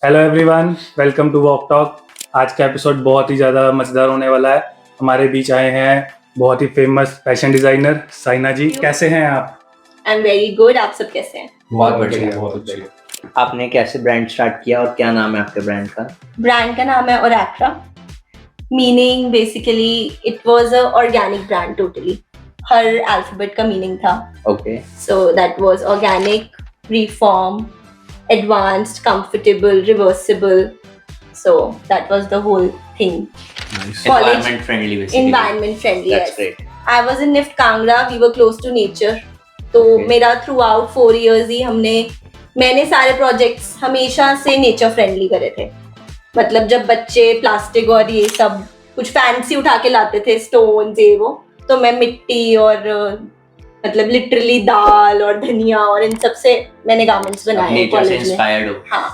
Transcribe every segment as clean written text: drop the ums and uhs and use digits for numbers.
Hello everyone, welcome to Walk Talk. आज का episode बहुत ही ज़्यादा मज़ेदार होने वाला है। हमारे बीच आए हैं बहुत ही फेमस फैशन डिज़ाइनर साइना जी। कैसे हैं आप? I am very good. आप सब कैसे हैं? बहुत बढ़िया। आपने कैसे ब्रांड स्टार्ट किया और क्या नाम है आपके ब्रांड का? ब्रांड का नाम है ओरेक्रा, meaning basically it was a organic brand totally. हर अल्फाबेट का मीनिंग था। Okay. So that was organic, reform, advanced, comfortable, reversible. So that was the whole thing. Nice. College- Environment friendly basically. Environment friendly. That's Yes. great. I was in NIFT Kangra. We were close to nature. तो Okay. मेरा through out 4 years ही मैंने सारे projects हमेशा से nature friendly करे थे. मतलब जब बच्चे प्लास्टिक और ये सब कुछ फैंसी उठा के लाते थे, स्टोन्स ये वो, तो मैं मिट्टी और मतलब लिटरली दाल और धनिया और इन सब से मैंने गारमेंट्स बनाए नेचर से कॉलेज में. इंस्पायर्ड हो. हाँ,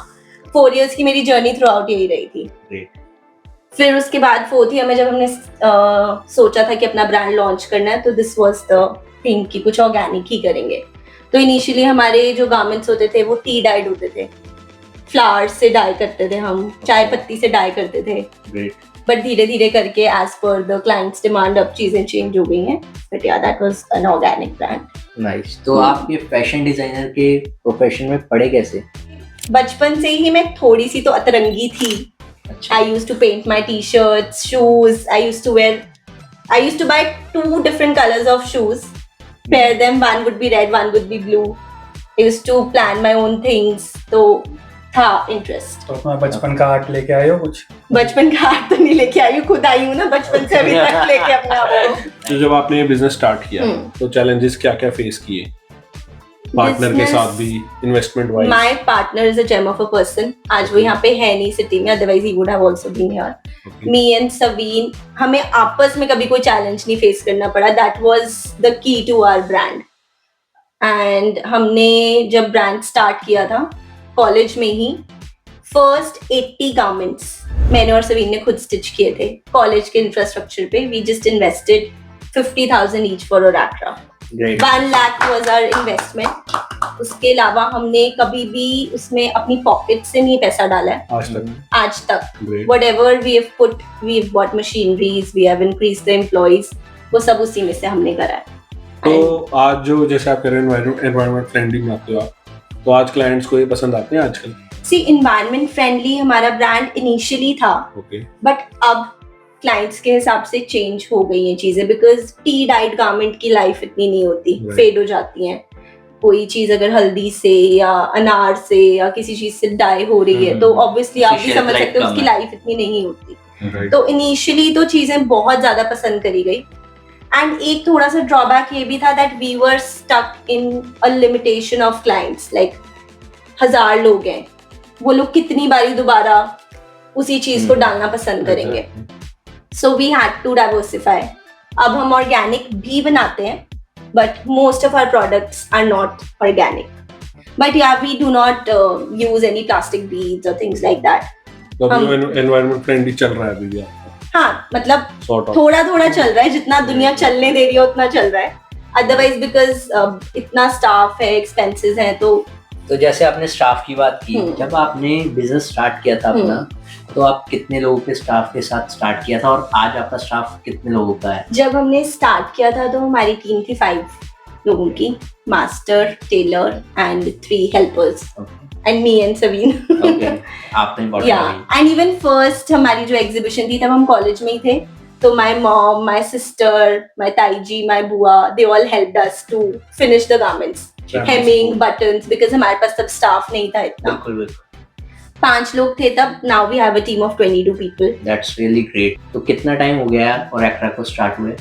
4 years की मेरी जर्नी थ्रू आउट यही रही थी. Great. फिर उसके बाद 4th ईयर में जब हमने सोचा था कि अपना ब्रांड लॉन्च करना है, तो दिस वाज द थिंग कि कुछ ऑर्गेनिक ही करेंगे. तो इनिशियली हमारे जो गारमेंट्स होते थे वो टी डाइड होते थे, फ्लावर्स से डाई करते थे, हम चाय पत्ती से डाई करते थे. Great. बट धीरे धीरे करके as per the clients demand अब चीजें चेंज हो गई हैं. बट या that was an organic brand. Nice. तो आप ये फैशन डिजाइनर के प्रोफेशन में पढ़े कैसे? बचपन से ही मैं थोड़ी सी तो अतरंगी थी. अच्छा. I used to paint my t-shirts, shoes. I used to buy 2 different colors of shoes. Pair them, one would be red, one would be blue. I used to plan my own things. तो था interest. तो अपना बचपन का art लेके आए हो कुछ? बचपन का आर्ट तो नहीं लेके आई हूँ, खुद आई हूँ ना बचपन से अभी तक लेके अपने आप को. तो जब आपने ये बिजनेस स्टार्ट किया तो चैलेंजेस क्या क्या फेस किए पार्टनर के साथ भी, investment wise? My partner is a gem of a person. आज वो यहाँ पे है नहीं सिटी में, otherwise he would have also been here. Me and Saveen, हमें आपस में कभी कोई चैलेंज नहीं फेस करना पड़ा. That was the key to our brand. And हमने जब ब्रांड स्टार्ट किया था कॉलेज में ही, फर्स्ट 80 गारमेंट्स मैंने और सवीन ने खुद स्टिच किए थे कॉलेज के इंफ्रास्ट्रक्चर पे. We just invested 50,000 each for Orakra. Great. 1 lakh was our investment. उसके अलावा हमने कभी भी उसमें अपनी पॉकेट से नहीं पैसा डाला है आज तक. Great. Whatever we have put, we have bought machineries, we have increased the employees, वो सब उसी में से हमने करा है. तो आज जो जैसे आप कह रहे हैं एनवायरनमेंट फ्रेंडली बनाते हो आप, तो आज क्लाइंट्स को ये पसंद आते हैं आजकल? See, environment friendly हमारा ब्रांड इनिशियली था, ओके. बट अब क्लाइंट्स के हिसाब से चेंज हो गई हैं चीजें, बिकॉज टी डाइड गारमेंट की लाइफ इतनी नहीं होती, Right. फेड हो जाती हैं. कोई चीज अगर हल्दी से या अनार से या किसी चीज से डाई हो रही है तो ऑब्वियसली आप भी Shelf समझ life सकते हो कम उसकी है. लाइफ इतनी नहीं होती. राइट. तो इनिशियली तो चीजें बहुत ज्यादा पसंद करी गई. एंड एक थोड़ा सा ड्रॉबैक ये भी था that we were stuck in a limitation of clients. Like 1000 लोग हैं, वो लोग कितनी बारी दोबारा उसी चीज को डालना पसंद करेंगे. So we had to diversify. अब हम ऑर्गेनिक भी बनाते हैं, but most of our products are not organic. But या we do not use any plastic beads और थिंग्स लाइक दैट. तो एनवायरनमेंट फ्रेंडली चल रहा है अभी भी आपका? हाँ, मतलब सॉर्ट ऑफ. थोड़ा थोड़ा चल रहा है, जितना दुनिया चलने दे रही है उतना चल रहा है. अदरवाइज बिकॉज इतना स्टाफ है, एक्सपेंसेस हैं. तो जैसे आपने स्टाफ की बात की, जब आपने बिजनेस स्टार्ट किया था अपना, तो आप कितने लोगों के स्टाफ के साथ स्टार्ट किया था और आज आपका स्टाफ कितने लोगों का है? जब हमने स्टार्ट किया था तो हमारी टीम थी 5 लोगों की, master, tailor and 3 helpers and me and Saveen. Okay. आपने बहुत या एंड इवन फर्स्ट हमारी जो एग्जीबिशन थी तब हम कॉलेज में ही थे, तो my mom, my sister, my tai ji, my bua, they all helped us to finish the garments, hemming, buttons, because हमारे पास तब स्टाफ नहीं था इतना. बिल्कुल बिल्कुल. 5 लोग थे तब. Now we have a team of 22 people. That's really great. तो कितना टाइम हो गया और एक्ट्रा को स्टार्ट हुए?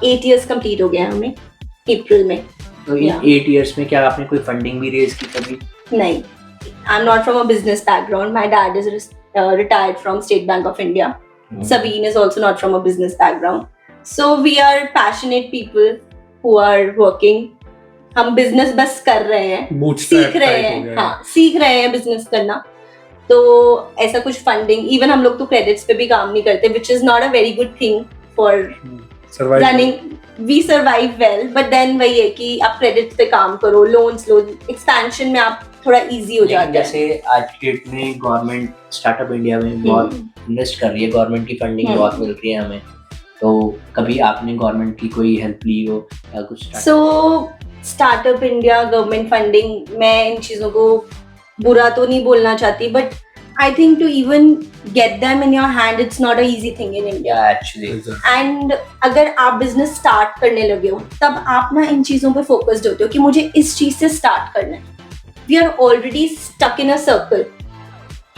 8 years कंप्लीट हो गया हमें अप्रैल में. तो इन Yeah. 8 years में क्या आपने कोई फंडिंग भी रेज की कभी? नहीं, I am not from a business background. My dad is retired from State Bank of India. Sabine is also not from a business background. So we are passionate people who are working. हम business बस कर रहे हैं, सीख रहे हैं. हाँ, सीख रहे हैं बिजनेस करना. तो ऐसा कुछ फंडिंग, इवन हम लोग तो क्रेडिट्स पे भी काम नहीं करते, which is not a very good thing for running. We survive well, but then वही है कि आप क्रेडिट्स पे काम करो, लोन्स लो, एक्सपेंशन में आप थोड़ा इजी हो लेकिन जाता है। जैसे आज की डेट में गवर्नमेंट स्टार्टअप इंडिया में बहुत इन्वेस्ट कर रही है, गवर्नमेंट की फंडिंग बहुत मिल रही है हमें, तो कभी आपने गवर्नमेंट की कोई हेल्प ली हो या कुछ? So startup India, government funding, मैं इन चीज़ों को बुरा तो नहीं बोलना चाहती, but I think to even get them in your hand it's not a easy thing in India. Actually and अगर आप बिजनेस स्टार्ट करने लगे हो तब आप ना इन चीज़ों पे फोकस्ड होते हो कि मुझे इस चीज़ से स्टार्ट करना है। We are already stuck in a circle.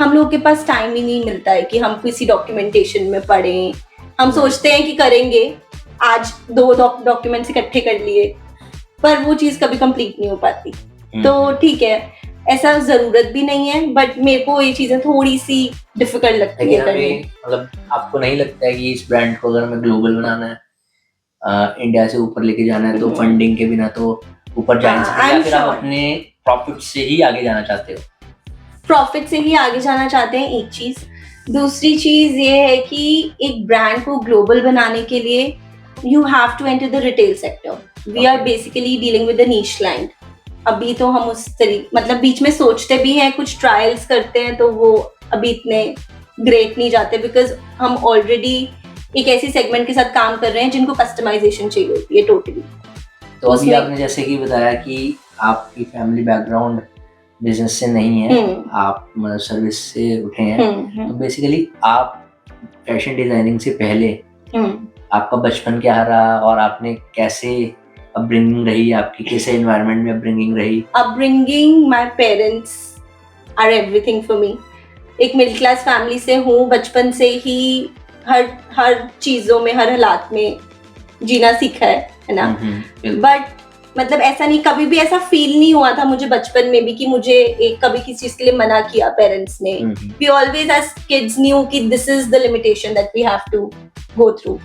हम लोगों के पास टाइम ही नहीं मिलता है कि हम किसी डॉक्यूमेंटेशन में पढ़ें। हम सोचते हैं कि करेंगे, आज 2 डॉक्यूमेंट्स इकट्ठे कर लिए, पर वो चीज़ कभी कंप्लीट नहीं हो पाती। तो ठीक है, ऐसा जरूरत भी नहीं है, बट मेरे को ये चीजें थोड़ी सी डिफिकल्ट लगती है करने। मतलब आपको नहीं लगता है कि इस ब्रांड को अगर हमें ग्लोबल बनाना है, इंडिया से ऊपर लेके जाना है, तो फंडिंग के बिना तो ऊपर जा नहीं सकते, या फिर आप अपने प्रॉफिट से ही आगे जाना चाहते हो? प्रॉफिट से ही आगे जाना चाहते हैं, एक चीज। दूसरी चीज ये है कि एक ब्रांड को ग्लोबल बनाने के लिए you have to enter the retail sector. We are basically dealing with the niche client. अभी तो हम उस तरीके, मतलब बीच में सोचते भी हैं, कुछ ट्रायल्स करते हैं, तो वो अभी इतने ग्रेट नहीं जाते, बिकॉज हम ऑलरेडी एक ऐसी सेगमेंट के साथ काम कर रहे हैं जिनको कस्टमाइजेशन चाहिए होती है टोटली। तो अभी आपने जैसे कि बताया कि आपकी फैमिली बैकग्राउंड बिजनेस से नहीं है, आप मतलब सर्विस से उठे हैं, तो बेसिकली आप फैशन डिजाइनिंग से पहले आपका बचपन क्या रहा और आपने कैसे अपब्रिंगिंग रही आपकी, कैसे एनवायरनमेंट में अपब्रिंगिंग रही? Upbringing, my parents are everything for me. एक मिडिल क्लास फैमिली से हूँ, बचपन से ही हर चीजों में, हर हालात में जीना सीखा है ना। बट मतलब ऐसा नहीं, कभी भी ऐसा फील नहीं हुआ था मुझे बचपन में भी कि मुझे एक कभी किसी चीज के लिए मना किया पेरेंट्स ने। We always as kids knew कि this is the limitation that we have to go through.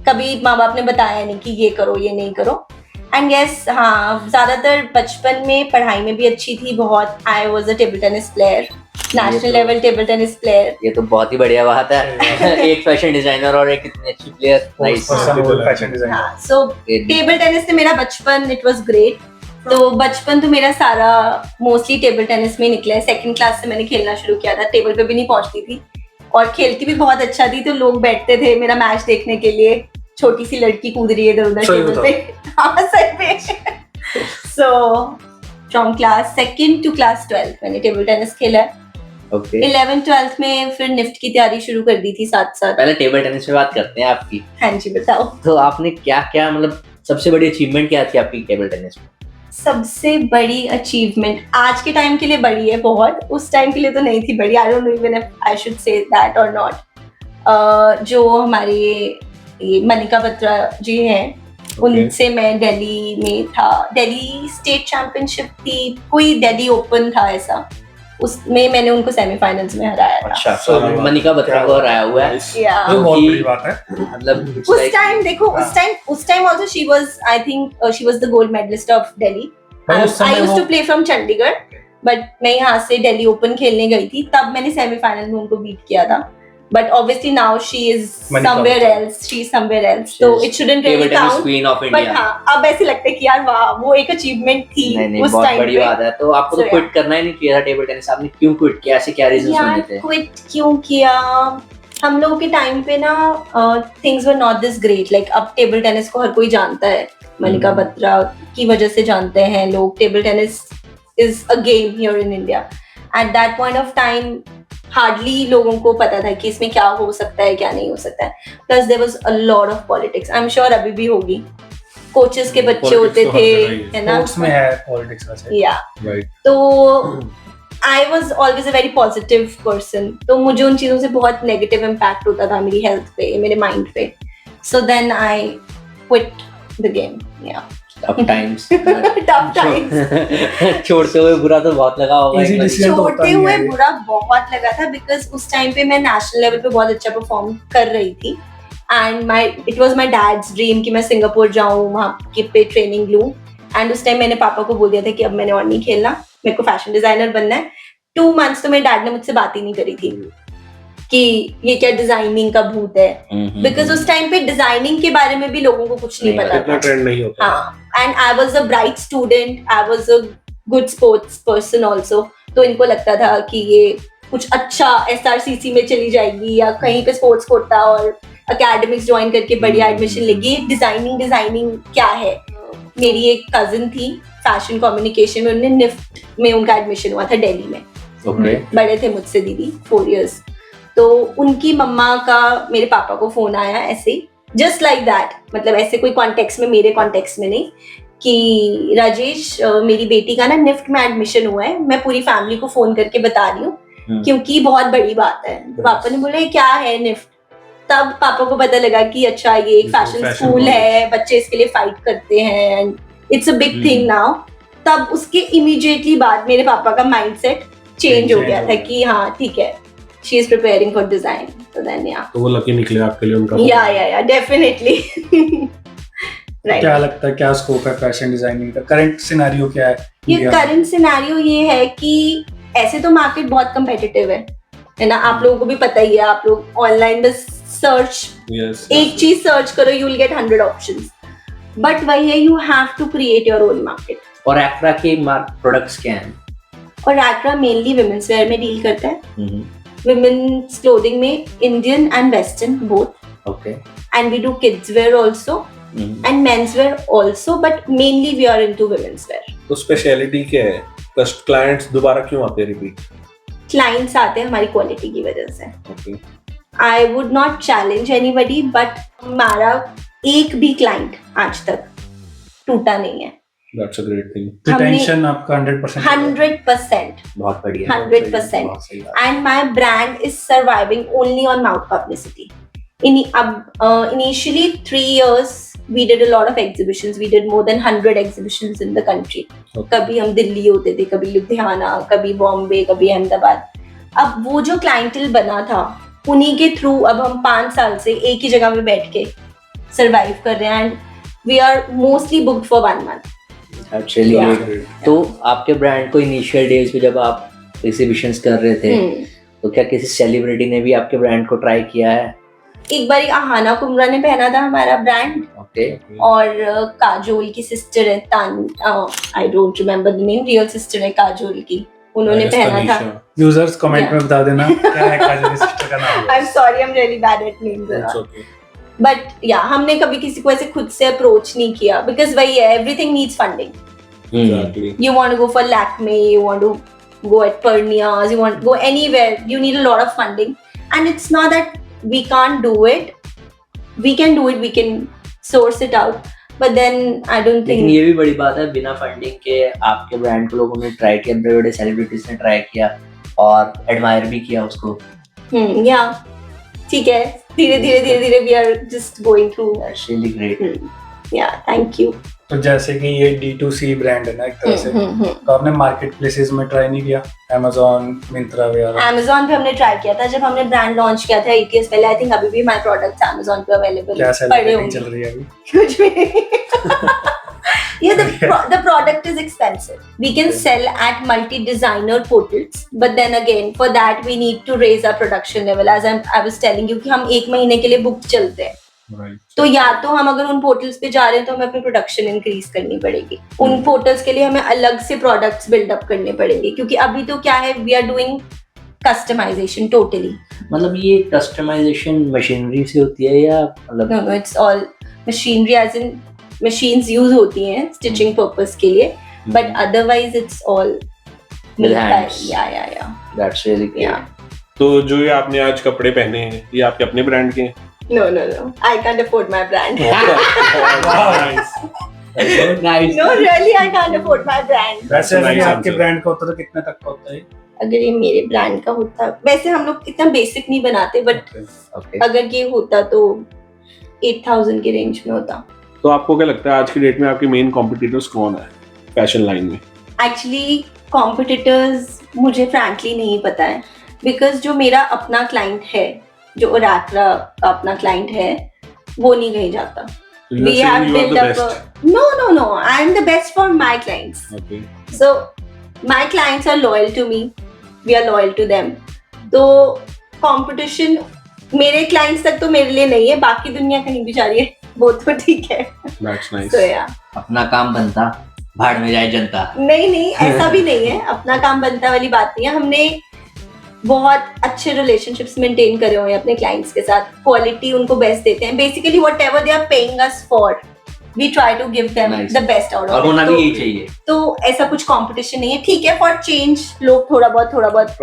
कभी माँ बाप ने बताया नहीं कि ये करो, ये नहीं करो। एंड यस, हाँ, ज्यादातर बचपन में पढ़ाई में भी अच्छी थी बहुत। I was a table tennis player, national level table tennis player. ये तो बहुत ही बढ़िया बात है। एक फैशन डिजाइनर और एक इतनी अच्छी प्लेयर। Fashion designer. हाँ, सो टेबल टेनिस से मेरा बचपन, इट वाज ग्रेट। तो बचपन तो मेरा सारा मोस्टली टेबल टेनिस में निकला है। 2nd क्लास से मैंने खेलना शुरू किया था। टेबल पे भी नहीं पहुंचती थी और खेलती भी बहुत अच्छा थी, तो लोग बैठते थे मेरा मैच देखने के लिए। छोटी सी लड़की कूद रही है इधर उधर टेबल पे। हाँ, सही में। So from class 2nd to class 12 मैंने टेबल टेनिस खेला है। 11th 12th में फिर निफ्ट की तैयारी शुरू कर दी थी साथ साथ। पहले टेबल टेनिस पे बात करते हैं आपकी। हाँ जी, बताओ। तो आपने क्या क्या, मतलब सबसे बड़ी अचीवमेंट क्या थी आपकी टेबल टेनिस में? सबसे बड़ी अचीवमेंट आज के टाइम के लिए बड़ी है बहुत, उस टाइम के लिए तो नहीं थी बड़ी। I don't know even if I should say that और नॉट। जो हमारे ये मनिका बत्रा जी हैं, उनसे मैं दिल्ली में था। दिल्ली स्टेट चैंपियनशिप थी, कोई दिल्ली ओपन था ऐसा, उसमें मैंने उनको सेमीफाइनल्स में हराया था। अच्छा, तो मनिका बत्रा को हराया हुआ है। तो बहुत बड़ी बात है। मतलब उस टाइम देखो, उस time also she was, I think she was the gold medalist of Delhi. I used to play from Chandigarh, but मैं यहाँ से दिल्ली ओपन खेलने गई थी, तब मैंने सेमीफाइनल में उनको बीट किया था। But obviously now she is somewhere else. She's somewhere else. So it shouldn't really count. Queen of India. But हाँ, अब ऐसे लगता है कि यार वाह, वो एक अचीवमेंट थी उस टाइम पे। बहुत बड़ी बात है। तो आपको तो क्विट करना ही नहीं चाहिए था टेबल टेनिस। आपने क्यों क्विट किया? ऐसे क्या रीजंस होते थे? क्विट क्यों किया? हम लोगों के टाइम पे ना things were not this great. Like अब टेबल टेनिस को हर कोई जानता है, मनिका बत्रा की वजह से जानते हैं लोग। Table tennis is a game here in India. At that point of time hardly लोगों को पता था कि इसमें क्या हो सकता है, क्या नहीं हो सकता है। Plus there was a lot of politics. I am sure अभी भी होगी। कोचेस के बच्चे होते थे, है ना, स्पोर्ट्स में है पॉलिटिक्स वैसे। या तो I was always a very positive person, तो मुझे उन चीजों से बहुत नेगेटिव इम्पैक्ट होता था मेरी हेल्थ पे, मेरे माइंड पे। So then I quit the game. Yeah tough times. Tough times. छोड़ते हुए बुरा तो बहुत लगा होगा। छोड़ते हुए बुरा बहुत लगा था, बिकॉज उस टाइम पे मैं नेशनल लेवल पे बहुत अच्छा परफॉर्म कर रही थी। And it was my dad's dream कि मैं सिंगापुर जाऊँ, वहाँ के पे ट्रेनिंग लूँ। एंड उस टाइम मैंने पापा को बोल दिया था कि अब मैंने और नहीं खेलना, मेरे को फैशन डिजाइनर बनना है। 2 months तो मेरे डैड ने मुझसे बात ही नहीं करी थी कि ये क्या डिजाइनिंग का भूत है, बिकॉज उस टाइम पे डिजाइनिंग के बारे में भी लोगों को कुछ नहीं पता था। ट्रेंड नहीं होता। हाँ, and I was a bright student, I was a good sports person also, तो इनको लगता था कि ये कुछ अच्छा SRCC में चली जाएगी या कहीं पे स्पोर्ट्स कोटा और एकेडमिक्स ज्वाइन करके बढ़िया एडमिशन लेगी। डिजाइनिंग क्या है। मेरी एक कजिन थी फैशन कम्युनिकेशन में, उन्हें निफ्ट में उनका एडमिशन हुआ था दिल्ली में। बड़े थे मुझसे दीदी 4 years। तो उनकी मम्मा का मेरे पापा को फोन आया ऐसे जस्ट लाइक दैट, मतलब ऐसे कोई कॉन्टेक्स्ट में, मेरे कॉन्टेक्स्ट में नहीं, कि राजेश मेरी बेटी का ना निफ्ट में एडमिशन हुआ है, मैं पूरी फैमिली को फोन करके बता रही हूँ क्योंकि बहुत बड़ी बात है। तो पापा ने बोला क्या है निफ्ट। तब पापा को पता लगा कि अच्छा ये एक फैशन स्कूल है, बच्चे इसके लिए फाइट करते हैं and it's a big thing now. तब उसके इमीडिएटली बाद मेरे पापा का माइंडसेट चेंज हो गया था कि हाँ ठीक है, she is preparing for design. तो देन तो वो लकी निकले आपके लिए उनका। या डेफिनेटली। राइट। क्या लगता है क्या स्कोप है फैशन डिजाइनिंग का? करंट सिनेरियो क्या है? ये करंट सिनेरियो ये है कि ऐसे तो मार्केट बहुत कम्पिटिटिव है ना, आप लोगों को भी पता ही है। आप लोग ऑनलाइन बस सर्च एक चीज सर्च करो, you will get 100 options, but वही है you have to create your own market. और एक्ट्रा के प्रोडक्ट्स क्या हैं? और एक्ट्रा मेनली विमेंस वेयर में डील करता है। विमेंस क्लोथिंग में Indian and western both. Okay. And we do kids wear also and menswear also, but mainly we are into women's wear. तो स्पेशलिटी क्या है? कस्ट क्लाइंट्स दोबारा क्यों आते हैं रिपीट? क्लाइंट्स आते हैं हमारी क्वालिटी की वजह से। Okay. I would not challenge anybody, but हमारा एक भी क्लाइंट आज तक टूटा नहीं है। That's a great thing. Retention आपका 100%? 100%। बहुत बढ़िया। 100%। And my brand is surviving only on mouth publicity. Initially 3 years we did a lot of exhibitions. We did more than 100 exhibitions in the country. कभी हम दिल्ली होते थे, कभी लुधियाना, कभी बॉम्बे, कभी अहमदाबाद। अब वो जो क्लाइंटल बना था उन्हीं के थ्रू अब हम 5 साल से एक ही जगह में बैठ के सरवाइव कर रहे हैं and we are mostly booked for 1 month। Actually तो आपके ब्रांड को इनिशियल डेज पे जब आप एग्जीबिशंस कर रहे थे तो क्या किसी सेलिब्रिटी ने भी आपके ब्रांड को ट्राई किया है? एक बार आहाना कुमरा ने पहना था हमारा ब्रांड। ओके। और काजोल की सिस्टर है I don't remember the name, real sister है काजोल की, उन्होंने पहना था। यूजर्स कमेंट में बता देना क्या है काजोल की सिस्टर का नाम। I am sorry, I am really bad at names. But या हमने कभी किसी को ऐसे खुद से अप्रोच नहीं किया बिकॉज वही है, everything needs funding. You want to go for Lakme, you want to go at Pernias, you want to go anywhere, you need a lot of funding. And it's not that we can't do it. We can do it, we can source it out. But then I don't think. लेकिन ये भी बड़ी बात है, बिना funding के आपके brand को लोगों ने ट्राई किया, बड़े बड़े सेलिब्रिटीज ने ट्राई किया और एडमायर भी किया उसको। या ठीक है, धीरे धीरे we are just going through. That's really great. Yeah, thank you. तो जैसे कि ये D2C ब्रांड है ना एक तरह से, तो आपने मार्केट प्लेसेस में ट्राई नहीं किया? Amazon, Myntra वगैरह? Amazon पे हमने ट्राई किया था जब हमने ब्रांड लॉन्च किया था 8 years पहले। आई थिंक अभी भी हमारे प्रोडक्ट्स Amazon पे अवेलेबल क्या पड़े सेलिब्रिटी चल रही है अभी? कुछ भी। Yeah, the product is expensive. We can sell at multi-designer portals, but then again, for that we need to raise our production level. As I was telling you कि हम 1 महीने के लिए बुक चलते हैं। तो या तो हम अगर उन पोर्टल्स पे जा रहे हैं तो हमें अपनी प्रोडक्शन इंक्रीज करनी पड़ेगी। उन पोर्टल्स के लिए हमें अलग से प्रोडक्ट्स बिल्डअप करने पड़ेंगे क्योंकि अभी तो क्या है, we are doing customization totally. मतलब ये कस्टमाइजेशन मशीनरी से होती है या मतलब? No, it's all machinery, as in machines use होती हैं स्टिचिंग पर्पस के लिए, but otherwise it's all With hands. या That's really great. तो जो ये आपने आज कपड़े पहने हैं ये आपके अपने ब्रांड के हैं? No, I can't afford my brand. Nice. Nice. No, really, I can't afford my brand. वैसे अगर ये Nice आपके answer. ब्रांड का होता तो कितने तक का होता है? अगर ये मेरे ब्रांड का होता, वैसे हम लोग इतना बेसिक नहीं बनाते, बट Okay. अगर ये होता तो 8,000 के रेंज में होता। तो आपको क्या लगता है आज की डेट में आपके मेन कॉम्पिटिटर्स कौन है फैशन लाइन में? एक्चुअली कॉम्पिटिटर्स मुझे फ्रैंकली नहीं पता है, बिकॉज जो मेरा अपना क्लाइंट है, जो ओरेक्रा का अपना क्लाइंट है, वो नहीं कहीं जाता। So you are We saying have you are built the up best. no, I am the best for my clients. Okay. So my clients are loyal to me, we are loyal to them. तो competition मेरे clients तक तो मेरे लिए नहीं है, बाकी दुनिया कहीं भी जा रही है, वो तो ठीक है। That's nice. So yeah. अपना काम बनता भाड़ में जाए जनता। नहीं ऐसा भी नहीं है, अपना काम बनता वाली बात नहीं है। हमने बहुत अच्छे रिलेशनशिप्स मेंटेन करे हुए हैं अपने क्लाइंट्स के साथ, क्वालिटी उनको बेस्ट देते हैं। Basically whatever they are paying us for we try to give them the best out of और इट। होना भी यही चाहिए। तो ऐसा कुछ कंपटीशन नहीं है, ठीक है फॉर चेंज लोग थोड़ा बहुत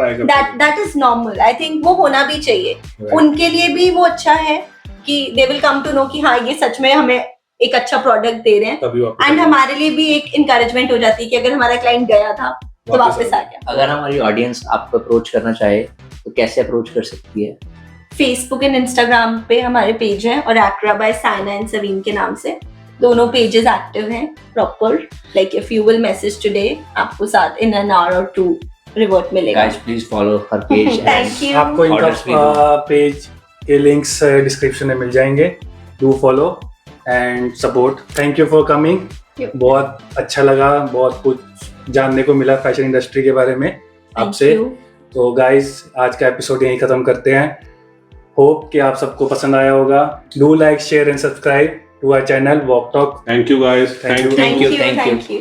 that is normal. I think वो होना भी चाहिए। उनके लिए भी वो अच्छा है कि they will come to know कि हाँ ये सच में हमें एक अच्छा प्रोडक्ट दे रहे हैं, एंड हमारे लिए भी एक इनकरेजमेंट हो जाती है कि अगर हमारा क्लाइंट गया था तो वापस आ गया। अगर हमारी ऑडियंस आपको अप्रोच करना चाहे तो कैसे अप्रोच कर सकती है? फेसबुक एंड इंस्टाग्राम पे हमारे पेज है, और एक्रा बाय साइना एंड सवीन के नाम से दोनों पेजेस एक्टिव हैं proper. Like if you will message today, आपको साथ इन एन आवर और 2 रिवर्ट मिलेगा। Guys please follow her page. Thank you. आपको इनका पेज के लिंक्स डिस्क्रिप्शन में मिल जाएंगे। Do follow and support. Thank you for coming. बहुत अच्छा लगा, बहुत कुछ जानने को मिला फैशन इंडस्ट्री के बारे में आपसे। तो गाइस आज का एपिसोड यहीं खत्म करते हैं। होप कि आप सबको पसंद आया होगा। Do like, share and subscribe to our channel Walk Talk. Thank you guys. Thank you. Thank you.